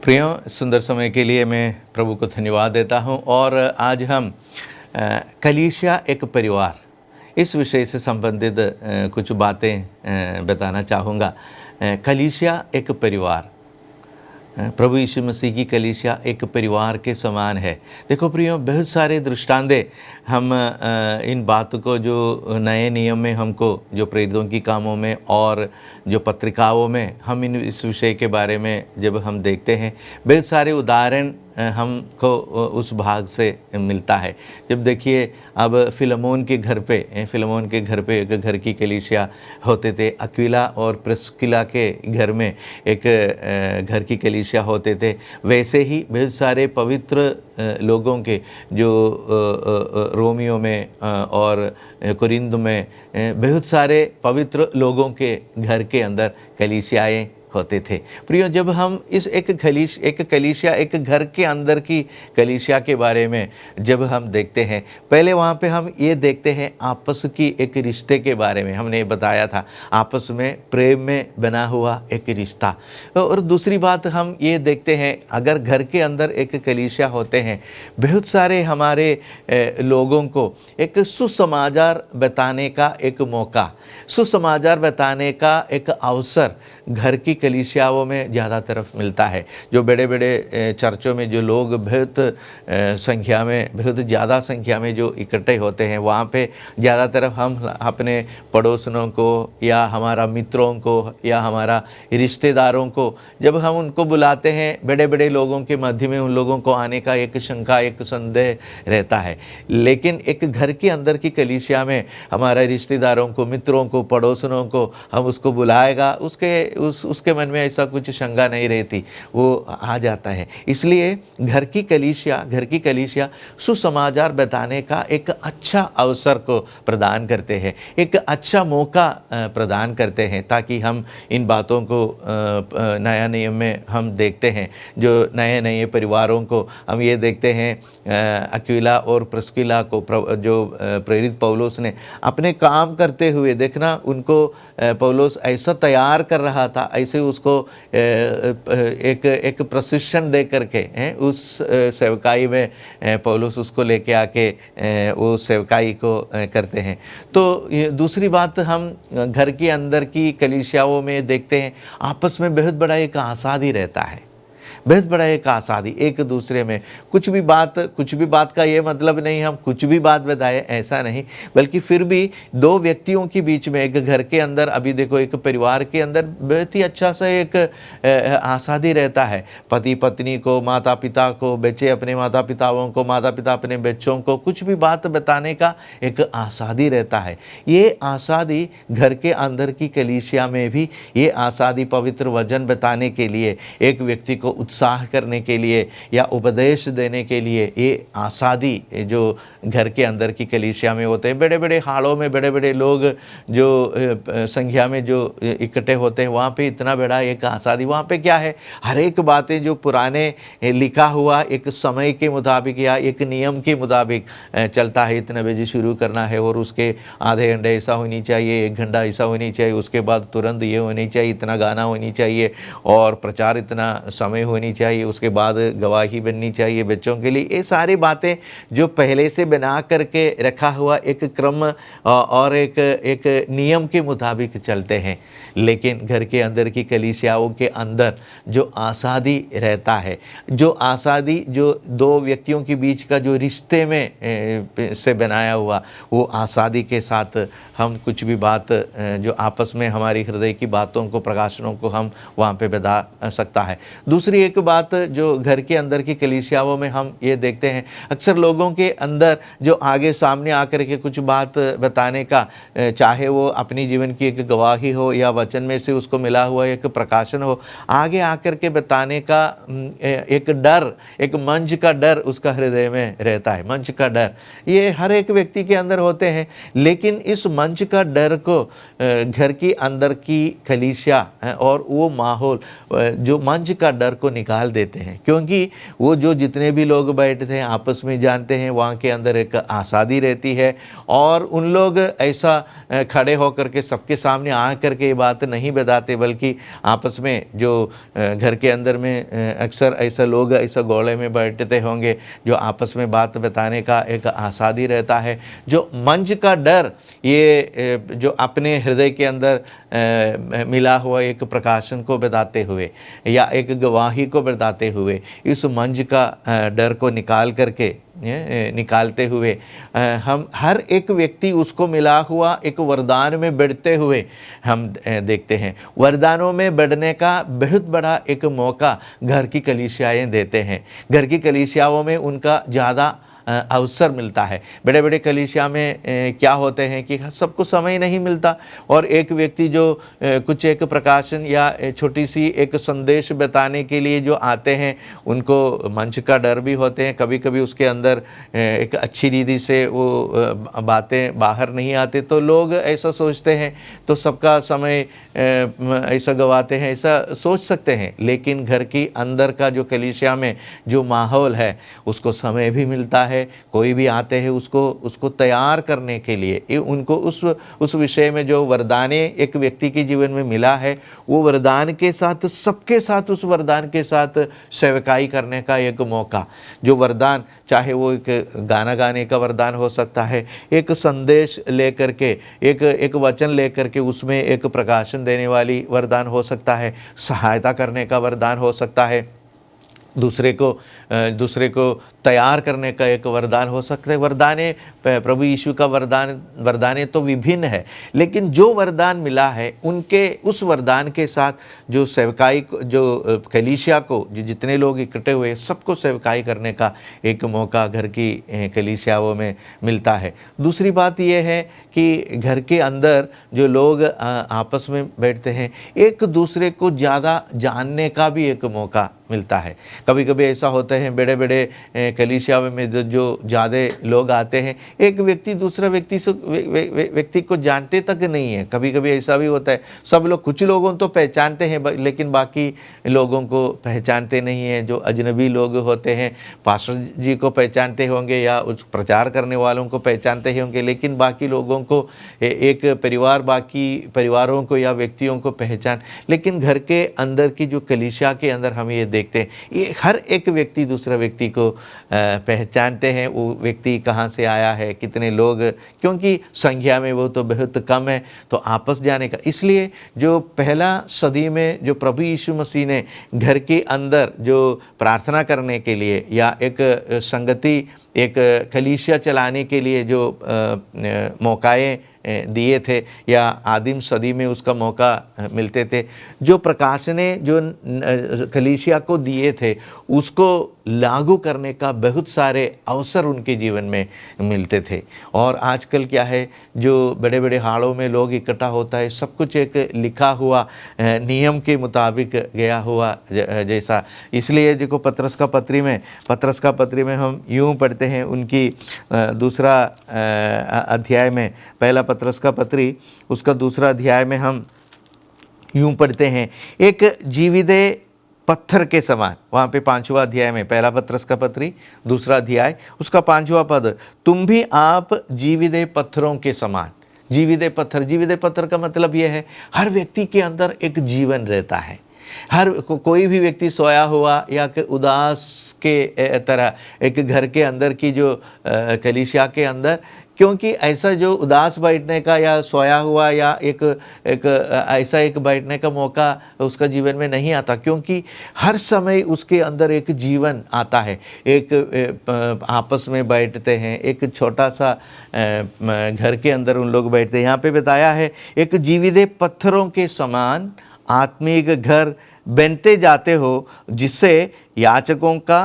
प्रियो, सुंदर समय के लिए मैं प्रभु को धन्यवाद देता हूं। और आज हम कलीसिया एक परिवार इस विषय से संबंधित कुछ बातें बताना चाहूँगा। कलीसिया एक परिवार, प्रभु यीशु मसीह की कलीसिया एक परिवार के समान है। देखो प्रियो, बहुत सारे दृष्टांत हम इन बातों को जो नए नियम में हमको जो प्रेरितों की कामों में और जो पत्रिकाओं में हम इस विषय के बारे में जब हम देखते हैं, बहुत सारे उदाहरण हमको उस भाग से मिलता है। जब देखिए, अब फिलमोन के घर पे एक घर की कलीसिया होते थे। अक्विला और प्रिस्किला के घर में एक घर की कलीसिया होते थे। वैसे ही बहुत सारे पवित्र लोगों के जो रोमियो में और कुरिन्द में बहुत सारे पवित्र लोगों के घर के अंदर कलीसियाएँ होते थे। प्रियो, जब हम इस एक कलीसिया एक घर के अंदर की कलीसिया के बारे में जब हम देखते हैं, पहले वहाँ पे हम ये देखते हैं आपस की एक रिश्ते के बारे में। हमने बताया था आपस में प्रेम में बना हुआ एक रिश्ता। और दूसरी बात हम ये देखते हैं, अगर घर के अंदर एक कलीसिया होते हैं, बहुत सारे हमारे लोगों को एक सुसमाचार बताने का एक मौका, सुसमाचार बताने का एक अवसर घर की कलीसियाओं में ज़्यादा तरफ मिलता है। जो बड़े बड़े चर्चों में जो लोग बहुत ज़्यादा संख्या में जो इकट्ठे होते हैं, वहाँ पे ज़्यादा तरफ हम अपने पड़ोसनों को या हमारा मित्रों को या हमारा रिश्तेदारों को जब हम उनको बुलाते हैं, बड़े बड़े लोगों के मध्य में उन लोगों को आने का एक शंका, एक संदेह रहता है। लेकिन एक घर के अंदर की कलीसिया में हमारे रिश्तेदारों को, मित्रों को, पड़ोसनों को हम उसको बुलाएगा, उसके मन में ऐसा कुछ शंका नहीं रहती, वो आ जाता है। इसलिए घर की कलीसिया सुसमाचार बताने का एक अच्छा अवसर को प्रदान करते हैं, एक अच्छा मौका प्रदान करते हैं, ताकि हम इन बातों को नया नियम में हम देखते हैं। जो नए परिवारों को हम ये देखते हैं, अक्विला और प्रिस्किला को जो प्रेरित पौलुस ने अपने काम करते हुए देखना, उनको पौलुस ऐसा तैयार कर रहा था, ऐसे उसको एक प्रशिक्षण दे करके उस सेवकाई में पौलुस उसको लेके आके वो सेवकाई को करते हैं। तो दूसरी बात हम घर के अंदर की कलीसियाओं में देखते हैं, आपस में बहुत बड़ा एक आसादी रहता है, बहुत बड़ा एक आसादी एक दूसरे में। कुछ भी बात का ये मतलब नहीं हम कुछ भी बात बताए, ऐसा नहीं, बल्कि फिर भी दो व्यक्तियों के बीच में एक घर के अंदर, अभी देखो एक परिवार के अंदर बहुत ही अच्छा सा एक आसादी रहता है। पति पत्नी को, माता पिता को, बच्चे अपने माता पिताओं को, माता पिता अपने बच्चों को कुछ भी बात बताने का एक आसादी रहता है। ये आसादी घर के अंदर की कलीसिया में भी, ये आसादी पवित्र वचन बताने के लिए, एक व्यक्ति को उत्साह करने के लिए या उपदेश देने के लिए, ये आसादी जो घर के अंदर की कलीसिया में होते हैं। बड़े बड़े हालों में बड़े बड़े लोग जो संख्या में जो इकट्ठे होते हैं, वहाँ पे इतना बड़ा एक आसादी, वहाँ पे क्या है, हर एक बातें जो पुराने लिखा हुआ एक समय के मुताबिक या एक नियम के मुताबिक चलता है। इतने बजे शुरू करना है और उसके आधे घंटे ऐसा होनी चाहिए, 1 घंटा ऐसा होनी चाहिए, उसके बाद तुरंत ये होनी चाहिए, इतना गाना होनी चाहिए और प्रचार इतना समय होनी चाहिए, उसके बाद गवाही बननी चाहिए बच्चों के लिए। ये सारी बातें जो पहले से बना करके रखा हुआ एक क्रम और एक नियम के मुताबिक चलते हैं। लेकिन घर के अंदर की कलीसियाओं के अंदर जो आसादी रहता है, जो आसादी जो दो व्यक्तियों के बीच का जो रिश्ते में से बनाया हुआ, वो आसादी के साथ हम कुछ भी बात जो आपस में हमारी हृदय की बातों को, प्रकाशनों को हम वहाँ पे बता सकता है। दूसरी एक बात जो घर के अंदर की कलीसियाओं में हम ये देखते हैं, अक्सर लोगों के अंदर जो आगे सामने आकर के कुछ बात बताने का, चाहे वो अपनी जीवन की एक गवाही हो या वचन में से उसको मिला हुआ एक प्रकाशन हो, आगे आकर के बताने का एक डर, एक मंच का डर उसका हृदय में रहता है। मंच का डर ये हर एक व्यक्ति के अंदर होते हैं, लेकिन इस मंच का डर को घर की अंदर की कलीसिया और वो माहौल जो मंच का डर को निकाल देते हैं, क्योंकि वो जो जितने भी लोग बैठते हैं आपस में जानते हैं वहाँ के अंदर एक आज़ादी रहती है, और उन लोग ऐसा खड़े होकर के सबके सामने आ करके ये बात नहीं बताते, बल्कि आपस में जो घर के अंदर में अक्सर ऐसा लोग ऐसा गोले में बैठते होंगे जो आपस में बात बताने का एक आज़ादी रहता है। जो मंच का डर, ये जो अपने हृदय के अंदर मिला हुआ एक प्रकाशन को बताते हुए या एक गवाही को बताते हुए, इस मंच का डर को निकालते हुए हम हर एक व्यक्ति उसको मिला हुआ एक वरदान में बढ़ते हुए हम देखते हैं। वरदानों में बढ़ने का बहुत बड़ा एक मौका घर की कलीसियाएं देते हैं। घर की कलीसियाओं में उनका ज़्यादा अवसर मिलता है। बड़े बड़े कलीसिया में क्या होते हैं कि सबको समय नहीं मिलता, और एक व्यक्ति जो कुछ एक प्रकाशन या छोटी सी एक संदेश बताने के लिए जो आते हैं, उनको मंच का डर भी होते हैं। कभी कभी उसके अंदर एक अच्छी रीति से वो बातें बाहर नहीं आते, तो लोग ऐसा सोचते हैं, तो सबका समय ऐसा गवाते हैं, ऐसा सोच सकते हैं। लेकिन घर की अंदर का जो कलीसिया में जो माहौल है, उसको समय भी मिलता है। कोई भी आते हैं उसको तैयार करने के लिए, उनको उस विषय में जो वरदान एक व्यक्ति के जीवन में मिला है, वो वरदान के साथ सबके साथ उस वरदान के साथ सेवकाई करने का एक मौका। जो वरदान, चाहे वो एक गाना गाने का वरदान हो सकता है, एक संदेश लेकर के, एक वचन लेकर के उसमें एक प्रकाशन देने वाली वरदान हो सकता है, सहायता करने का वरदान हो सकता है, दूसरे को तैयार करने का एक वरदान हो सकता है। वरदाने, प्रभु यीशु का वरदाने तो विभिन्न है, लेकिन जो वरदान मिला है उनके उस वरदान के साथ जो सेवकाई को, जो कलीसिया को, जो जितने लोग इकट्ठे हुए सबको सेवकाई करने का एक मौका घर की कलीसियाओं में मिलता है। दूसरी बात यह है कि घर के अंदर जो लोग आपस में बैठते हैं, एक दूसरे को ज़्यादा जानने का भी एक मौका मिलता है। कभी कभी ऐसा होता है बड़े बड़े कलीसिया में जो ज़्यादा लोग आते हैं, एक व्यक्ति दूसरा व्यक्ति को जानते तक नहीं है। कभी कभी ऐसा भी होता है, सब लोग, कुछ लोगों तो पहचानते हैं लेकिन बाकी लोगों को पहचानते नहीं हैं। जो अजनबी लोग होते हैं, पास्टर जी को पहचानते होंगे या उस प्रचार करने वालों को पहचानते होंगे, लेकिन बाकी लोगों को, एक परिवार बाकी परिवारों को या व्यक्तियों को पहचान। लेकिन घर के अंदर की जो कलीसिया के अंदर हम ये देखते हैं, ये हर एक व्यक्ति दूसरा व्यक्ति को पहचानते हैं। वो व्यक्ति कहाँ से आया है, कितने लोग, क्योंकि संख्या में वो तो बहुत कम है, तो आपस जाने का। इसलिए जो पहला सदी में जो प्रभु यीशु मसीह ने घर के अंदर जो प्रार्थना करने के लिए या एक संगति, एक कलीसिया चलाने के लिए जो मौकाएं दिए थे या आदिम सदी में उसका मौका मिलते थे, जो प्रकाशने जो कलीसिया को दिए थे, उसको लागू करने का बहुत सारे अवसर उनके जीवन में मिलते थे। और आजकल क्या है, जो बड़े बड़े हाड़ों में लोग इकट्ठा होता है, सब कुछ एक लिखा हुआ नियम के मुताबिक गया हुआ जैसा। इसलिए देखो पतरस का पत्री में हम यूँ पढ़ते हैं, उनकी दूसरा अध्याय में, पहला पतरस का पत्री उसका दूसरा अध्याय में हम यूँ पढ़ते हैं, एक जीवित पत्थर के समान। वहाँ पे 5वां अध्याय में, पहला पतरस का पत्री दूसरा अध्याय उसका 5वां पद, तुम भी आप जीवित पत्थरों के समान। जीवित पत्थर का मतलब यह है, हर व्यक्ति के अंदर एक जीवन रहता है। कोई भी व्यक्ति सोया हुआ या उदास के तरह एक घर के अंदर की जो कलीसिया के अंदर, क्योंकि ऐसा जो उदास बैठने का या सोया हुआ या एक ऐसा एक बैठने का मौका उसका जीवन में नहीं आता, क्योंकि हर समय उसके अंदर एक जीवन आता है। एक आपस में बैठते हैं, एक छोटा सा घर के अंदर उन लोग बैठते हैं। यहाँ पे बताया है, एक जीवित पत्थरों के समान आत्मिक घर बनते जाते हो, जिससे याचकों का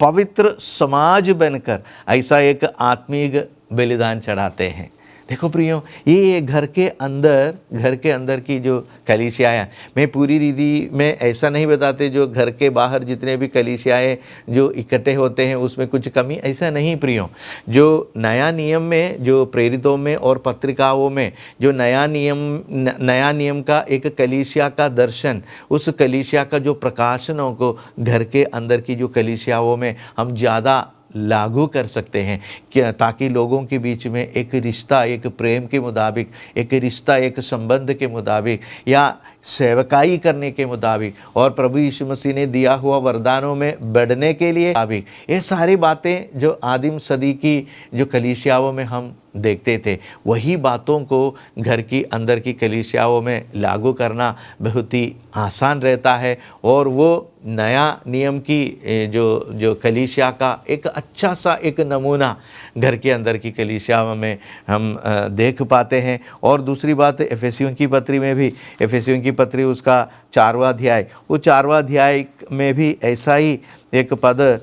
पवित्र समाज बनकर ऐसा एक आत्मिक बलिदान चढ़ाते हैं। देखो प्रियो, ये घर के अंदर की जो कलीसियाएँ, मैं पूरी रीति में ऐसा नहीं बताते जो घर के बाहर जितने भी कलीसियाएँ जो इकट्ठे होते हैं उसमें कुछ कमी, ऐसा नहीं प्रियो। जो नया नियम में, जो प्रेरितों में और पत्रिकाओं में जो नया नियम का एक कलीसिया का दर्शन, उस कलीसिया का जो प्रकाशनों को घर के अंदर की जो कलीसियाओं में हम ज़्यादा लागू कर सकते हैं, क्या, ताकि लोगों के बीच में एक रिश्ता, एक प्रेम के मुताबिक, एक रिश्ता, एक संबंध के मुताबिक, या सेवकाई करने के मुताबिक और प्रभु यीशु मसीह ने दिया हुआ वरदानों में बढ़ने के लिए मुताबिक, ये सारी बातें जो आदिम सदी की जो कलीसियाओं में हम देखते थे, वही बातों को घर की अंदर की कलीसियाओं में लागू करना बहुत ही आसान रहता है। और वो नया नियम की जो कलीसिया का एक अच्छा सा एक नमूना घर के अंदर की कलीसियाओं में हम देख पाते हैं। और दूसरी बात, एफेसियों की पत्री में भी, एफेसियों की पत्री उसका 4वां अध्याय, वो 4वां अध्याय में भी ऐसा ही एक पद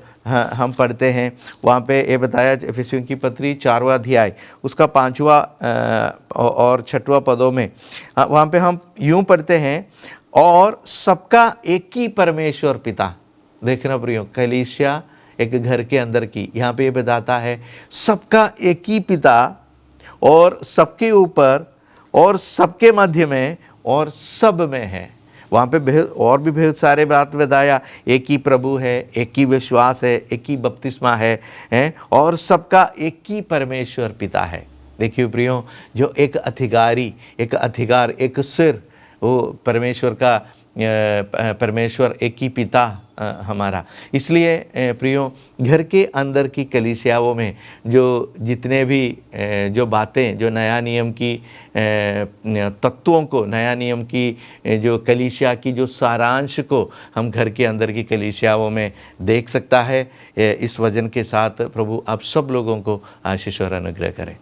हम पढ़ते हैं। वहाँ पे ये बताया, एफेसियों की पत्री 4वां अध्याय उसका 5वां और 6वां पदों में, वहाँ पे हम यूँ पढ़ते हैं, और सबका एक ही परमेश्वर पिता। देखना प्रियो, कलीसिया एक घर के अंदर की, यहाँ पे ये बताता है सबका एक ही पिता, और सबके ऊपर और सबके मध्य में और सब में है। वहाँ पे और भी बहुत सारे बात बताया, एक ही प्रभु है, एक ही विश्वास है, एक ही बपतिस्मा है, और सबका एक ही परमेश्वर पिता है। देखिए प्रियो, जो एक अधिकार, एक सिर, वो परमेश्वर एक ही पिता हमारा। इसलिए प्रियो, घर के अंदर की कलीसियाओं में जो जितने भी जो बातें, जो नया नियम की तत्वों को, नया नियम की जो कलीसिया की जो सारांश को हम घर के अंदर की कलीसियाओं में देख सकता है। इस वचन के साथ प्रभु आप सब लोगों को आशीष और अनुग्रह करें।